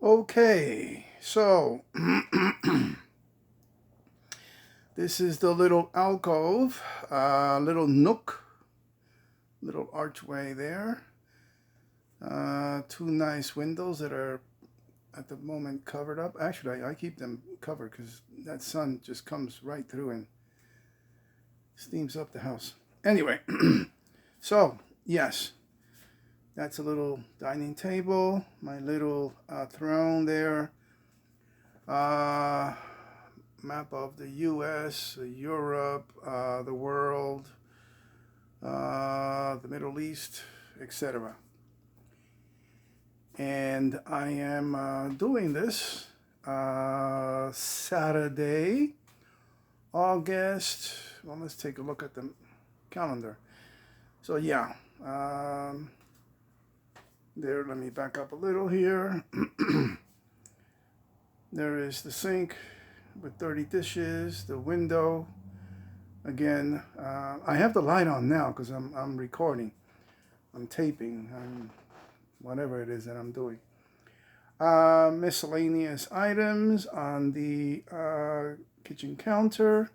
Okay, so this is the little alcove, little nook, little archway there. Two nice windows that are at the moment covered up. Actually, I keep them covered because that sun just comes right through and steams up the house. Anyway, so yes, that's a little dining table, my little throne there. Uh, Map of the U.S., Europe, the world, the Middle East, etc. And I am doing this Saturday, August. Well, let's take a look at the calendar. So, yeah, there, let me back up a little here. There is the sink with 30 dishes, the window. Again, I have the light on now because I'm recording, I'm taping, whatever it is that I'm doing. Miscellaneous items on the kitchen counter.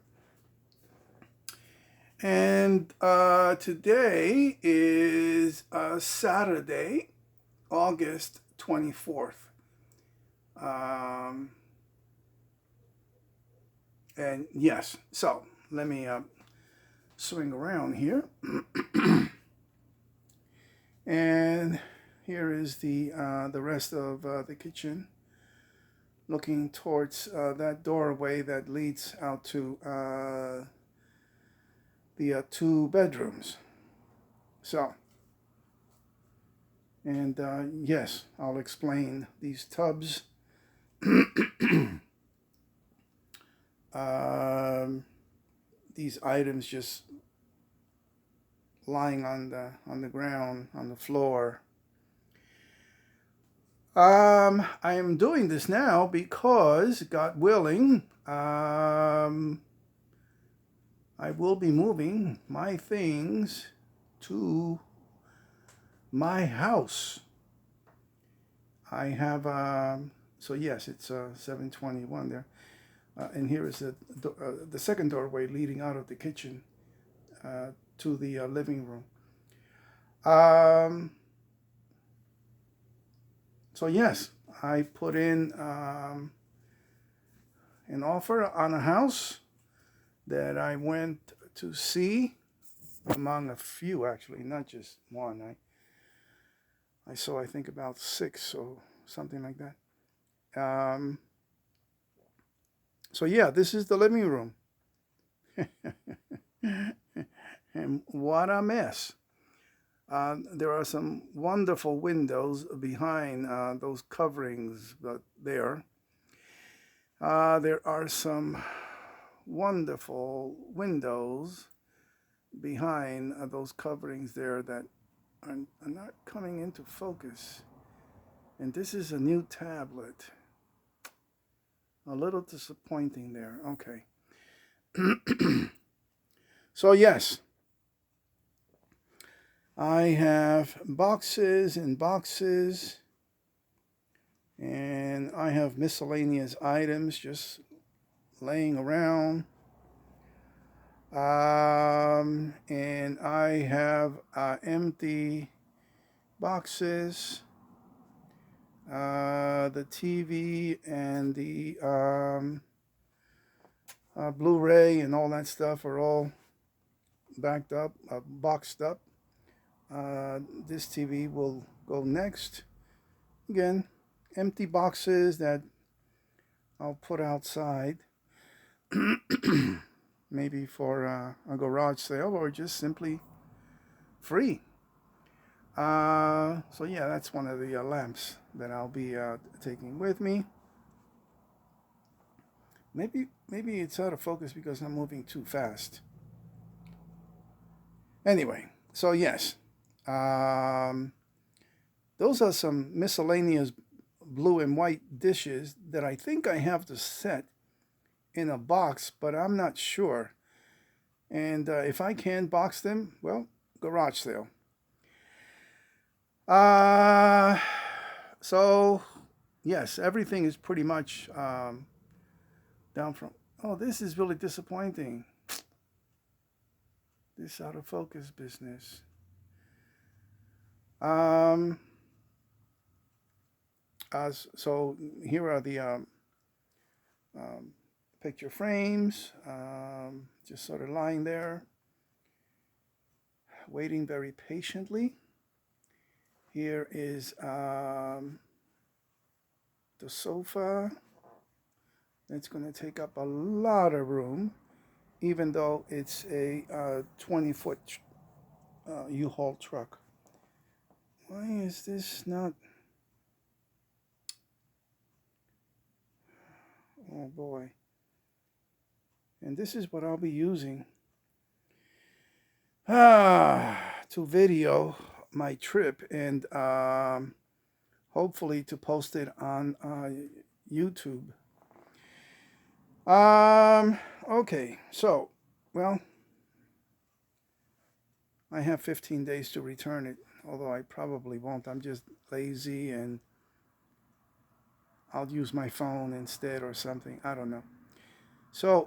And today is Saturday, August 24th. And yes, so let me swing around here. And here is the rest of the kitchen, looking towards that doorway that leads out to the two bedrooms. So, and yes, I'll explain these tubs. These items just lying on the ground, on the floor. I am doing this now because, God willing, I will be moving my things to my house. I have so yes, it's 7:21 there, and here is the second doorway leading out of the kitchen to the living room. So yes, I put in an offer on a house that I went to see, among a few actually, not just one. I saw, I think, about six or something like that. So yeah, this is the living room. And what a mess. There are some wonderful windows behind those coverings there. There are some wonderful windows behind those coverings there that are not coming into focus. And this is a new tablet. A little disappointing there. Okay. So, yes, I have boxes and boxes, and I have miscellaneous items just laying around. And I have empty boxes, the TV and the Blu-ray and all that stuff are all backed up, boxed up. This TV will go next. Again, empty boxes that I'll put outside, maybe for a garage sale or just simply free. So yeah, that's one of the lamps that I'll be taking with me. Maybe it's out of focus because I'm moving too fast. Anyway, so yes, those are some miscellaneous blue and white dishes that I think I have to set in a box, but I'm not sure. And if I can box them, well, garage sale. Uh, so yes, everything is pretty much down from. Oh, this is really disappointing. This out of focus business. Um, so here are the um, picture frames, just sort of lying there, waiting very patiently. Here is the sofa. It's going to take up a lot of room, even though it's a 20-foot U-Haul truck. Why is this not? Oh boy. And this is what I'll be using to video my trip and hopefully to post it on YouTube. Okay, so, well, I have 15 days to return it, although I probably won't. I'm just lazy and I'll use my phone instead or something. I don't know. So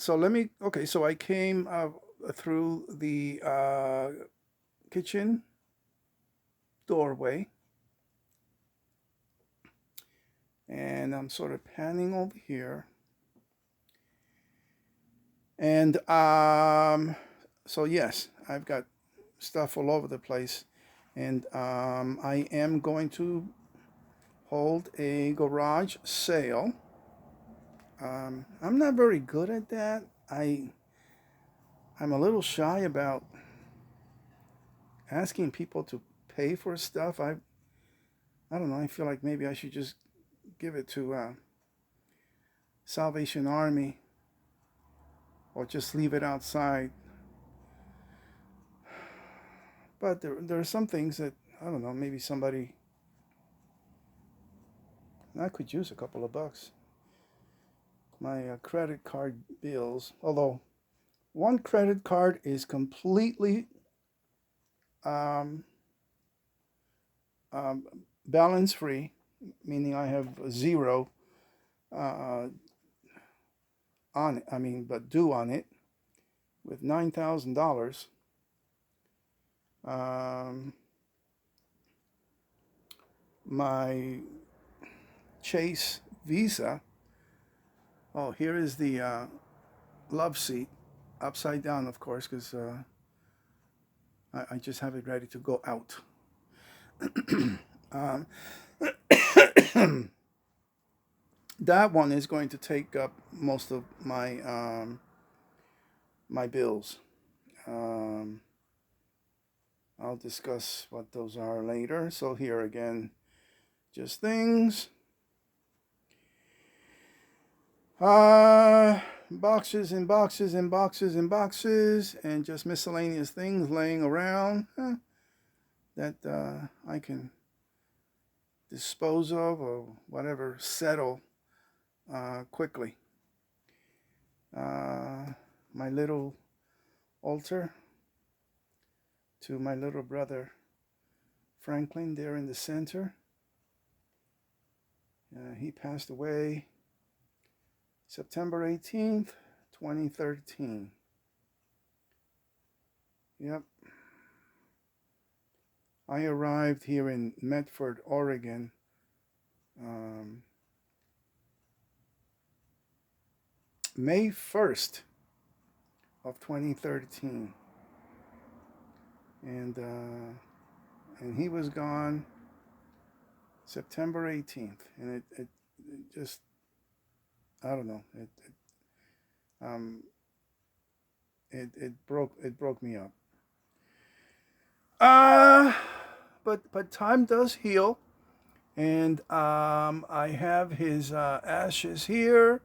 let me. Okay, so I came through the kitchen doorway, and I'm sort of panning over here, and so yes, I've got stuff all over the place, and I am going to hold a garage sale. I'm not very good at that. I'm a little shy about asking people to pay for stuff. I don't know. I feel like maybe I should just give it to Salvation Army or just leave it outside. But there are some things that I don't know. Maybe somebody I could use a couple of bucks. My credit card bills, although one credit card is completely um, um, balance free, meaning I have zero uh, on it. I mean, but due on it with $9,000. Um, my Chase Visa. Oh, here is the love seat, upside down, of course, because I just have it ready to go out. um, that one is going to take up most of my bills. Um, I'll discuss what those are later. So here again, just things. Boxes and boxes and boxes and boxes, and just miscellaneous things laying around that I can dispose of or whatever, settle quickly. My little altar to my little brother Franklin there in the center. He passed away September 18th, 2013. Yep. I arrived here in Medford, Oregon May 1st of 2013. And he was gone September 18th. And it just, I don't know, it broke me up. But time does heal, and I have his ashes here.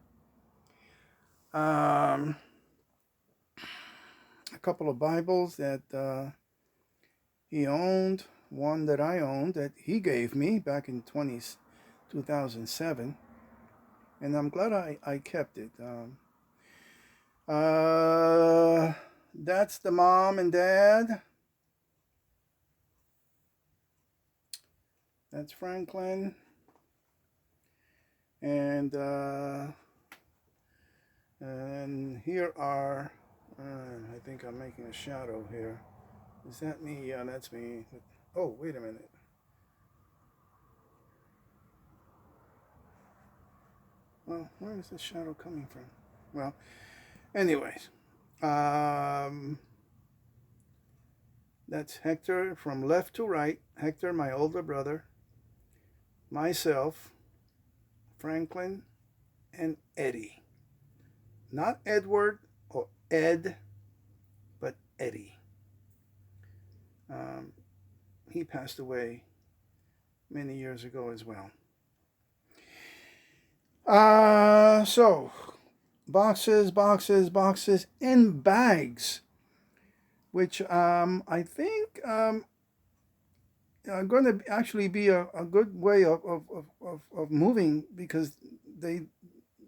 A couple of Bibles that he owned, one that I owned that he gave me back in 2007, and I'm glad I kept it. That's the mom and dad. That's Franklin. And here are, I think I'm making a shadow here. Is that me? Yeah, that's me. Oh, wait a minute. Well, where is the shadow coming from? Well, anyways, that's Hector from left to right. Hector, my older brother, myself, Franklin, and Eddie. Not Edward or Ed, but Eddie. Um, he passed away many years ago as well. So boxes, boxes, boxes, and bags, which I think are going to actually be a good way of moving because they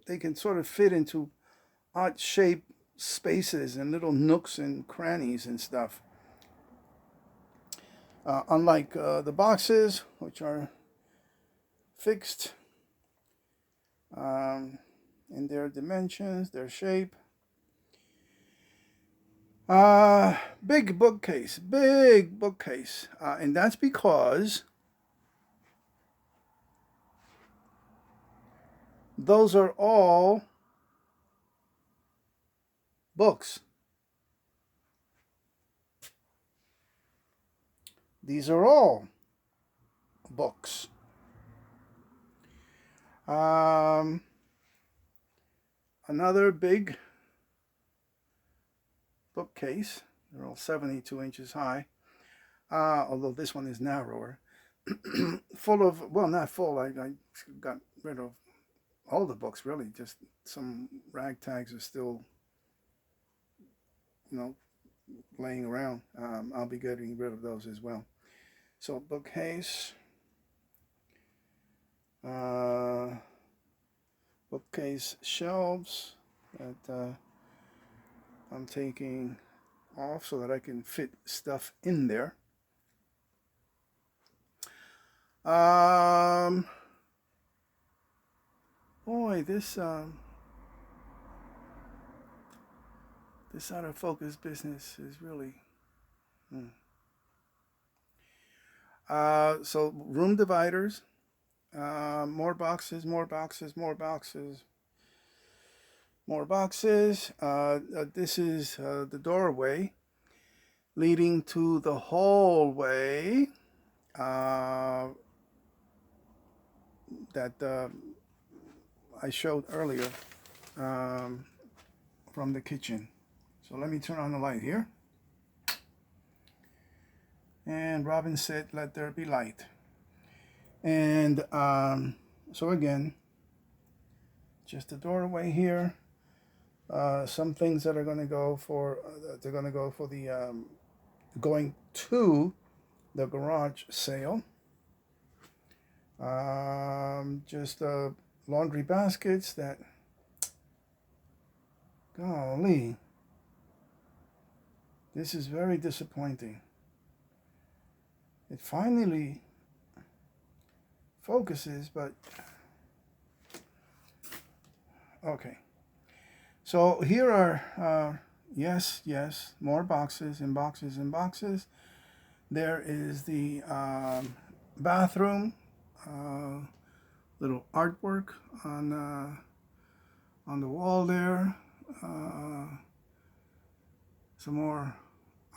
they can sort of fit into odd shaped spaces and little nooks and crannies and stuff. Unlike the boxes, which are fixed um, in their dimensions, their shape. Big bookcase, big bookcase. And that's because those are all books. These are all books. Um, Another big bookcase. They're all 72 inches high, although this one is narrower. Full of, well, not full. I got rid of all the books, really. Just some ragtags are still, you know, laying around. I'll be getting rid of those as well. So, bookcase, uh, bookcase shelves that I'm taking off so that I can fit stuff in there. Um, Boy, this out of focus business is really. Hmm. So room dividers, more boxes, more boxes, more boxes, more boxes. This is the doorway leading to the hallway that I showed earlier um, from the kitchen. So let me turn on the light here. And Robin said, "Let there be light." And so again, just a doorway here. Some things that are going to go for they're going to go for the going to the garage sale. Just laundry baskets that, golly, this is very disappointing. It finally focuses, but okay. So here are, yes, yes, more boxes and boxes and boxes. There is the bathroom, little artwork on the wall there. Some more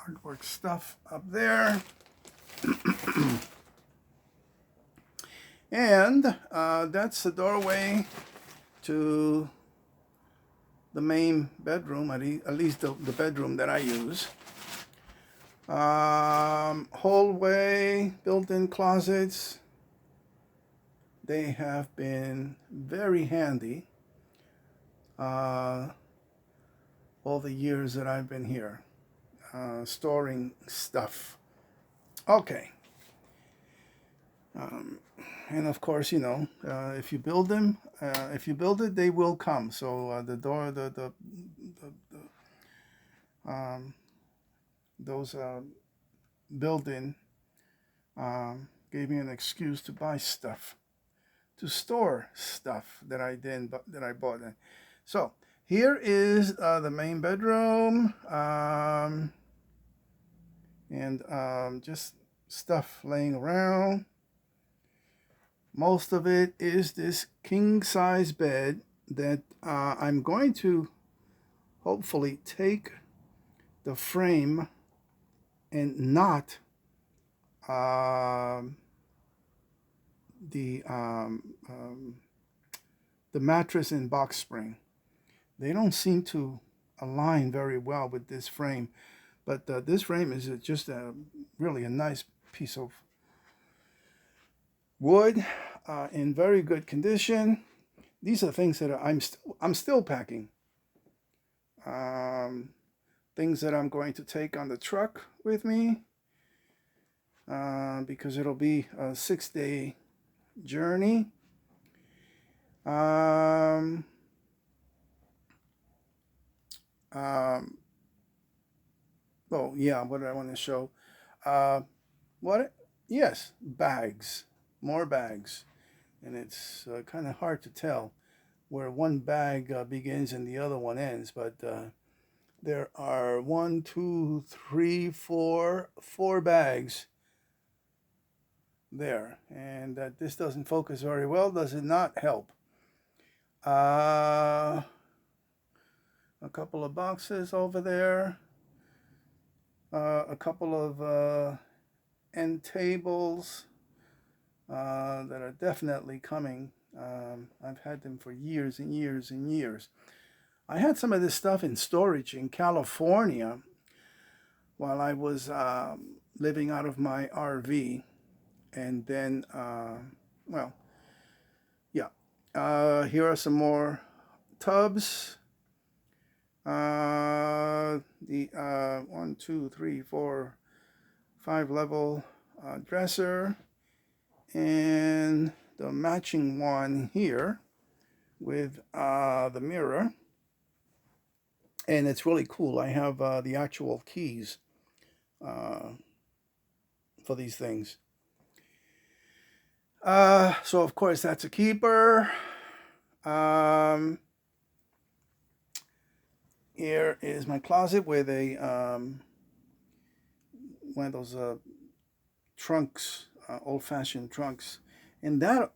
artwork stuff up there. And that's the doorway to the main bedroom, at least the bedroom that I use. Hallway, built-in closets. They have been very handy all the years that I've been here, storing stuff. Okay. And of course, if you build them, if you build it, they will come. So the door, those built-in gave me an excuse to buy stuff. to store stuff that I bought. So here is the main bedroom, and just stuff laying around. Most of it is this king size bed that I'm going to hopefully take the frame and not the the mattress and box spring. They don't seem to align very well with this frame, but this frame is just really a nice piece of wood in very good condition. These are things that I'm still packing. Things that I'm going to take on the truck with me because it'll be a 6-day journey. Oh yeah, what did I want to show? What? Yes, bags, more bags, and it's kind of hard to tell where one bag begins and the other one ends, but there are 1, 2, 3, 4 bags there, and this doesn't focus very well. Does it not help? A couple of boxes over there, a couple of end tables that are definitely coming. I've had them for years and years and years. I had some of this stuff in storage in California while I was living out of my RV. And then, well, yeah. Here are some more tubs. The 1, 2, 3, 4, 5 level dresser. And the matching one here with the mirror. And it's really cool. I have the actual keys for these things. So of course that's a keeper. Here is my closet with a one of those trunks, old-fashioned trunks, and that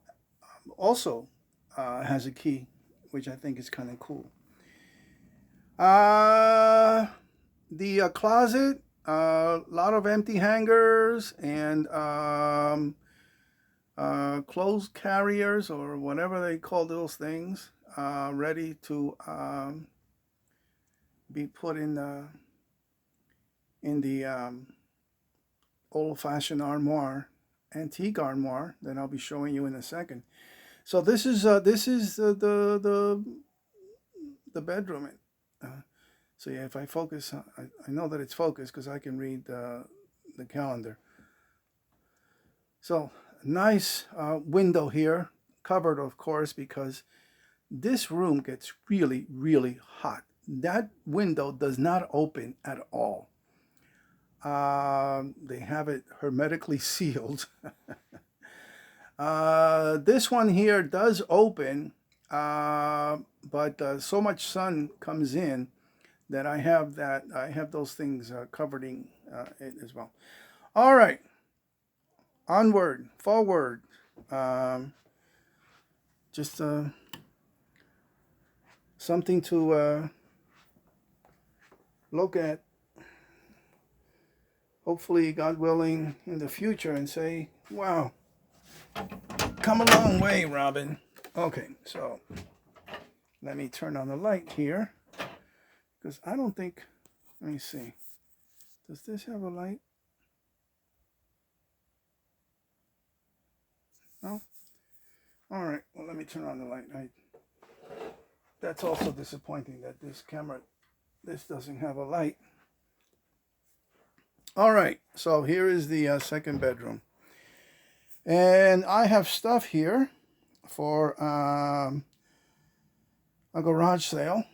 also has a key, which I think is kind of cool. The closet, a lot of empty hangers and clothes carriers or whatever they call those things, ready to be put in the old-fashioned armoire, antique armoire that I'll be showing you in a second. So this is the bedroom. So yeah, if I focus, I know that it's focused because I can read the calendar. So nice window here, covered of course, because this room gets really, really hot. That window does not open at all. They have it hermetically sealed. This one here does open, but so much sun comes in that I have those things covering it as well. All right, onward, forward. Just something to look at, hopefully, God willing, in the future and say, wow, come a long way, Robin. Okay, so let me turn on the light here, because I don't think, let me see, does this have a light? No? All right, well, let me turn on the light. That's also disappointing that this doesn't have a light. All right, so here is the second bedroom. And I have stuff here for a garage sale.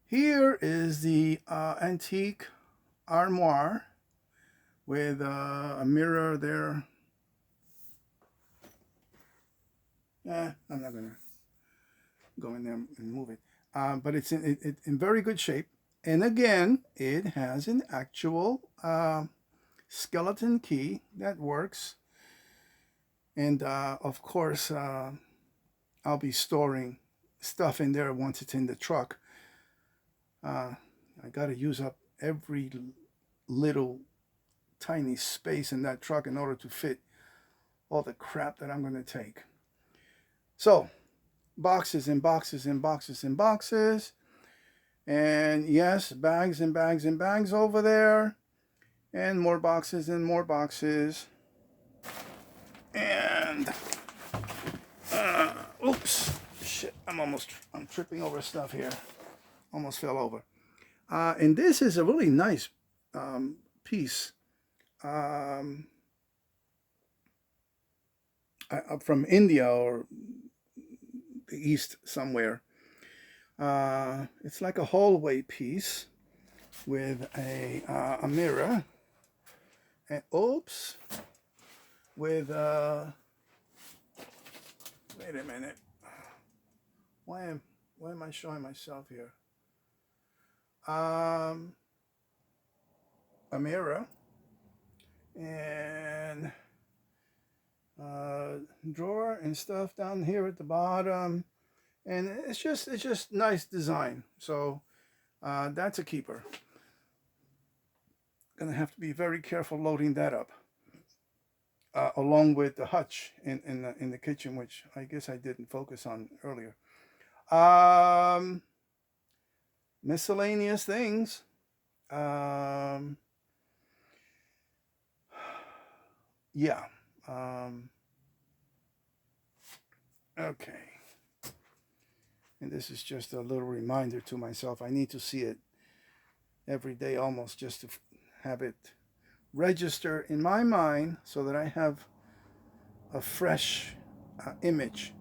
Here is the antique armoire with a mirror there I'm not gonna go in there and move it. But it's in very good shape. And again, it has an actual skeleton key that works. And of course, I'll be storing stuff in there once it's in the truck. I got to use up every little tiny space in that truck in order to fit all the crap that I'm going to take. So, boxes and boxes and boxes and boxes. And yes, bags and bags and bags over there. And more boxes and more boxes. And, oops, shit, I'm tripping over stuff here. Almost fell over. And this is a really nice piece from India or the East somewhere. It's like a hallway piece with a mirror. And oops, with wait a minute. Why am I showing myself here? A mirror and drawer and stuff down here at the bottom, and it's just nice design. So that's a keeper. Gonna have to be very careful loading that up, along with the hutch in the kitchen, which I guess I didn't focus on earlier. Miscellaneous things. Yeah. Okay. And this is just a little reminder to myself. I need to see it every day almost just to have it register in my mind so that I have a fresh image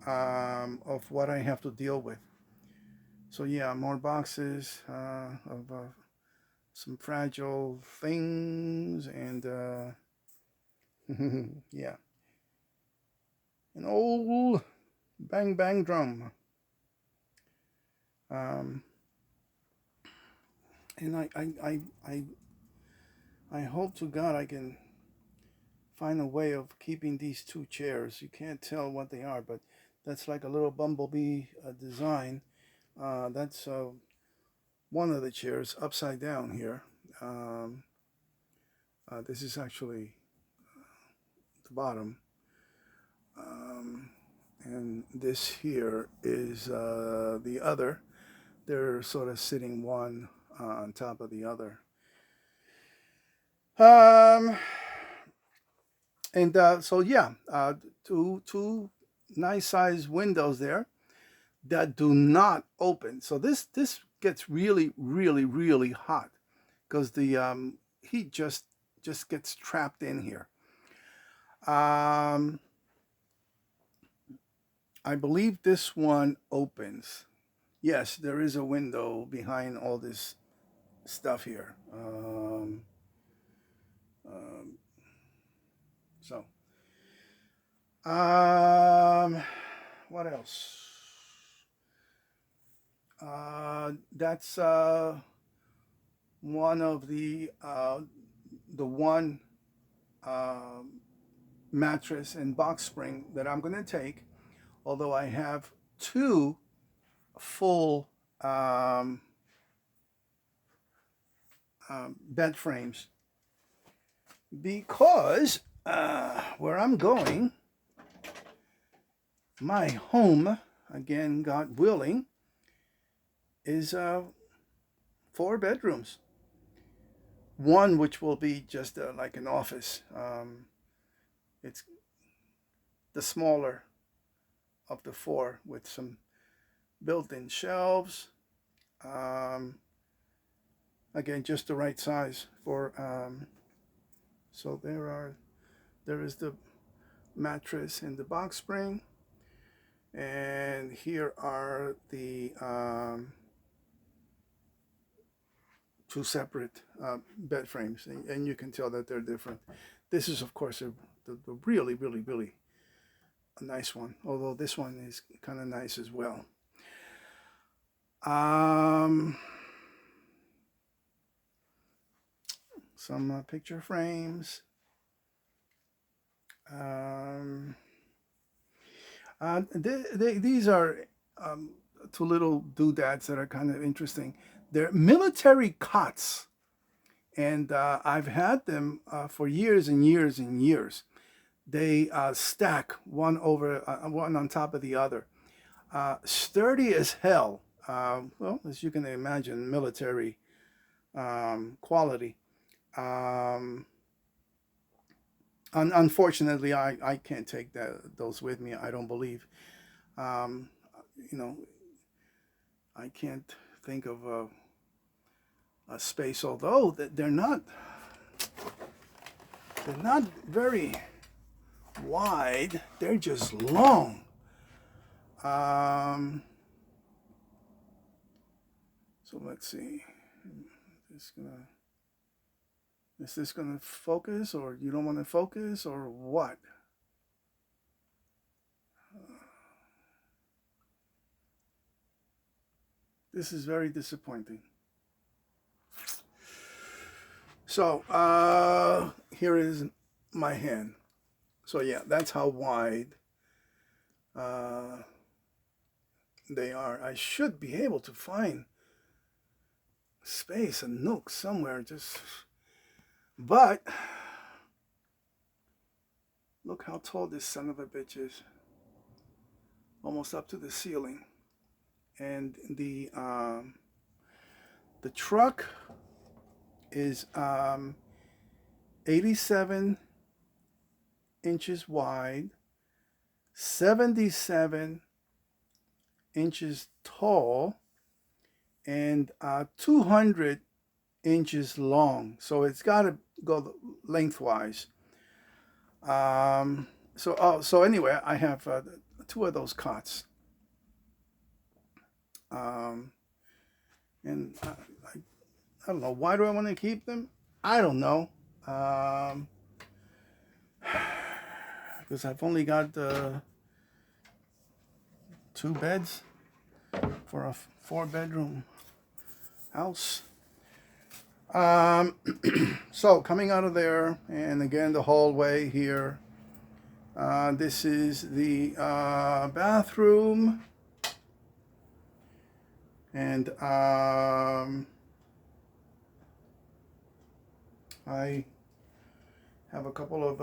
of what I have to deal with. So yeah, more boxes of some fragile things and yeah, an old bang bang drum. And I hope to God I can find a way of keeping these two chairs. You can't tell what they are, but that's like a little bumblebee design. That's one of the chairs upside down here. This is actually the bottom. And this here is the other. They're sort of sitting one on top of the other. And so yeah, two nice sized windows there that do not open. So this gets really hot because the heat just gets trapped in here. I believe this one opens. Yes, there is a window behind all this stuff here. So, what else? That's one of the one mattress and box spring that I'm going to take. Although I have two full bed frames because where I'm going, my home, again, God willing, is 4 bedrooms. One which will be just like an office. It's the smaller of the 4 with some built-in shelves. Again, just the right size for. So there is the mattress and the box spring, and here are the 2 separate bed frames, and you can tell that they're different. This is, of course, the really a nice one, although this one is kind of nice as well. Some picture frames. These are two little doodads that are kind of interesting. They're military cots, and I've had them for years and years and years. They stack one on top of the other. Sturdy as hell. Well, as you can imagine, military quality. Unfortunately, I can't take those with me. I don't believe. You know, I can't think of a space. Although they're not very wide. They're just long. So let's see. Is this gonna focus, or you don't want to focus, or what? This is very disappointing. So here is my hand. So yeah, that's how wide they are. I should be able to find space, a nook somewhere, but look how tall this son of a bitch is. Almost up to the ceiling. And the truck is 87 inches wide, 77 inches tall, and 200 inches long. So it's got to go lengthwise. So anyway, I have two of those cots. And I don't know, why do I want to keep them? I don't know. Because I've only got 2 beds for a 4-bedroom house. So coming out of there, and again the hallway here. This is the bathroom, and I have a couple of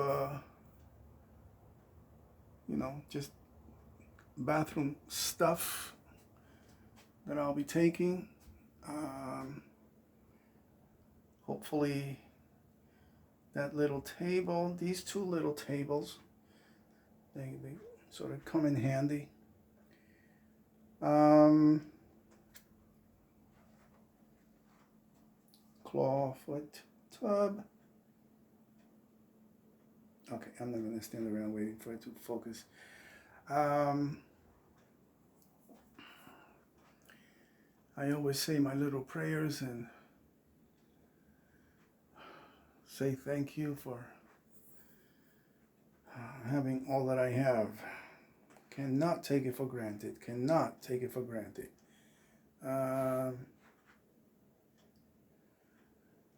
just bathroom stuff that I'll be taking. Hopefully that little table, these 2 little tables, they sort of come in handy. Clawfoot tub. Okay, I'm not going to stand around waiting for it to focus. I always say my little prayers and say thank you for having all that I have. Cannot take it for granted. Cannot take it for granted. I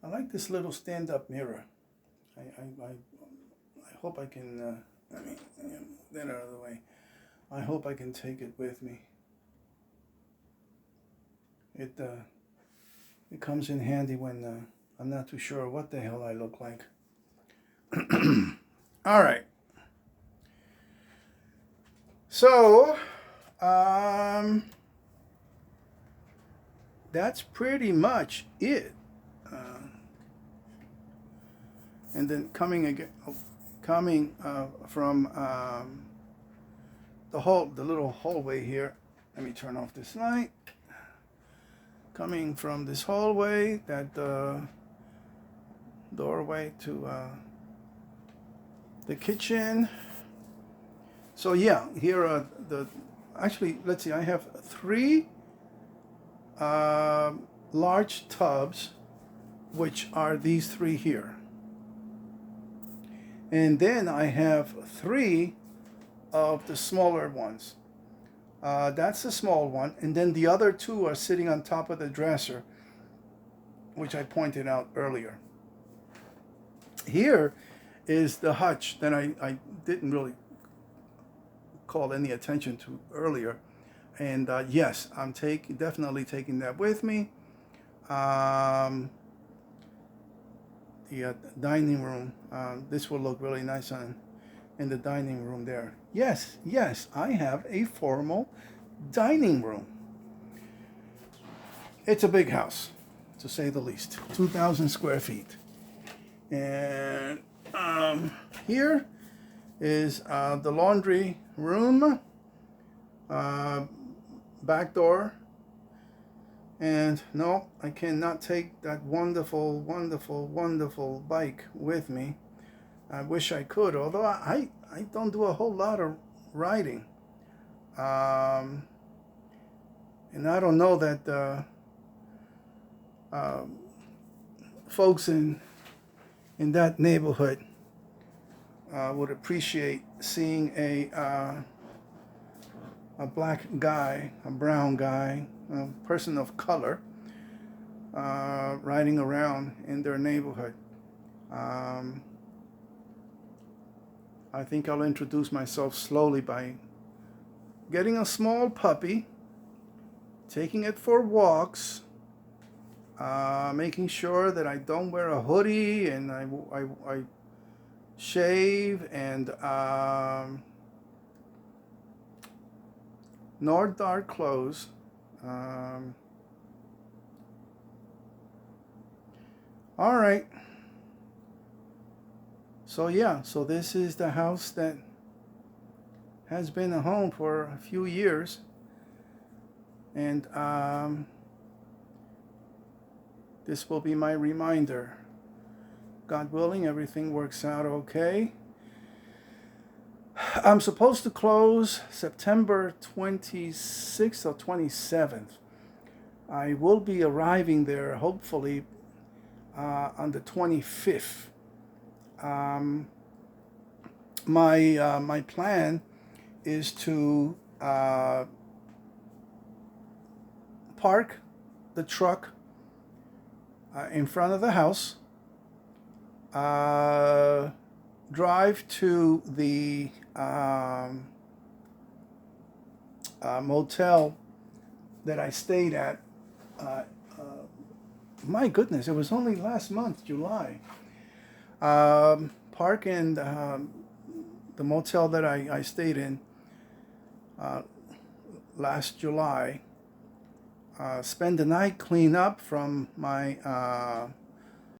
like this little stand-up mirror. I hope I can, that out of the way. I hope I can take it with me. It comes in handy when I'm not too sure what the hell I look like. All right. So, that's pretty much it. And then coming from the little hallway here. Let me turn off this light. Coming from this hallway, that doorway to the kitchen. So yeah, here are actually, let's see, I have 3 large tubs, which are these 3 here. And then I have 3 of the smaller ones. That's the small one, and then the other two are sitting on top of the dresser, which I pointed out earlier. Here is the hutch that I didn't really call any attention to earlier. And yes, I'm definitely taking that with me. Um, the dining room. This will look really nice in the dining room there. Yes, yes, I have a formal dining room. It's a big house, to say the least. 2,000 square feet. And here is the laundry room, back door. And no, I cannot take that wonderful, wonderful, wonderful bike with me. I wish I could, although I don't do a whole lot of riding. And I don't know that folks in that neighborhood would appreciate seeing a black guy, a brown guy, a person of color riding around in their neighborhood. I think I'll introduce myself slowly by getting a small puppy, taking it for walks, making sure that I don't wear a hoodie and I shave and nor dark clothes. All right. So yeah, so this is the house that has been a home for a few years, and this will be my reminder. God willing, everything works out okay. I'm supposed to close September 26th or 27th. I will be arriving there hopefully on the 25th. My plan is to park the truck in front of the house, drive to the motel that I stayed at. My goodness, it was only last month, July. Park in the motel that I stayed in last July. Spend the night, clean up from my